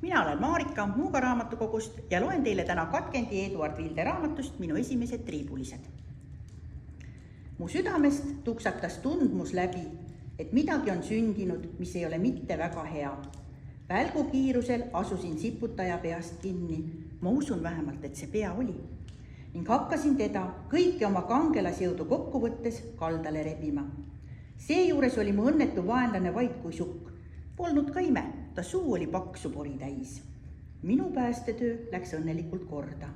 Mina olen Marika Muuga raamatukogust ja loen teile täna Katkendi Eduard Vilde raamatust Minu esimesed triibulised. Mu südamest tuksatas tundmus läbi, et midagi on sündinud, mis ei ole mitte väga hea. Välgukiirusel asusin siputaja peast kinni, ma usun vähemalt, et see pea oli, ning hakkasin teda kõike oma kangelasjõudu kokku võttes kaldale rebima. Seejuures oli mu õnnetu vaenlane vaid kui sukk. Polnud ka ime, ta suu oli paksu pori täis. Minu päästetöö läks õnnelikult korda.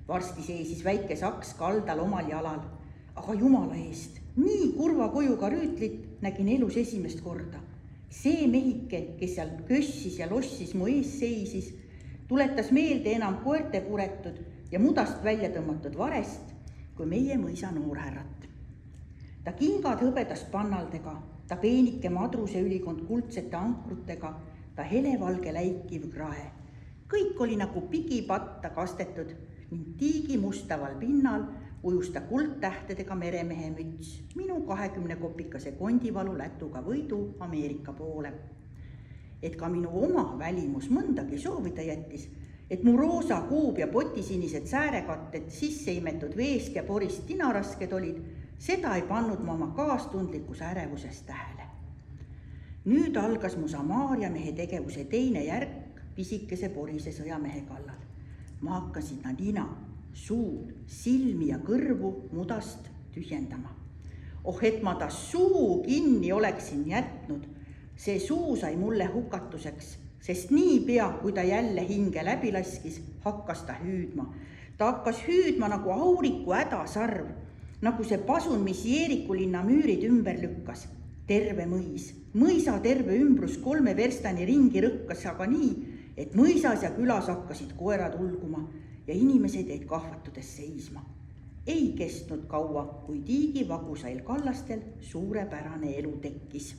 Varsti seisis väike saks kaldal omal jalal, aga jumala eest, nii kurva kujuga rüütlit nägin elus esimest korda. See mehike, kes seal kössis ja lossis mu ees seisis, tuletas meelde enam koerte puretud ja mudast välja tõmmatud varest, kui meie mõisa noorhärrat. Ta kingad hõbedast pannaldega, ta peenike madruse ülikond kuldsete ankrutega, ta helevalge läikiv krae. Kõik oli nagu pigipatta kastetud ning tiigi mustaval pinnal ujus ta kuldtähtedega meremehe müts, minu 20-kopikase kondivalu lätuga võidu Ameerika poole. Et ka minu oma välimus mõndagi soovida jättis, et mu roosa kuub ja potisinised säärekatted sisse imetud veest ja porist tinarasked olid, seda ei pannud ma oma kaastundlikus ärevuses tähele. Nüüd algas mu Samaaria mehe tegevuse teine järk pisikese porise sõjamehe kallal. Ma hakkasin ta nina, suud, silmi ja kõrvu mudast tühjendama. Oh, et ma ta suu kinni oleksin jätnud, see suu sai mulle hukatuseks, sest niipea, kui ta jälle hinge läbi laskis, hakkas ta hüüdma. Ta hakkas hüüdma nagu auriku hädasarv, nagu see pasun, mis Jeeriku linna müürid ümber lükkas. Terve mõis, mõisa terve ümbrus 3 verstani ringi rõkkas, aga nii, et mõisas ja külas hakkasid koerad ulguma ja inimesed jäid kahvatudes seisma. Ei kestnud kaua, kui tiigi vagusail kallastel suurepärane elu tekkis.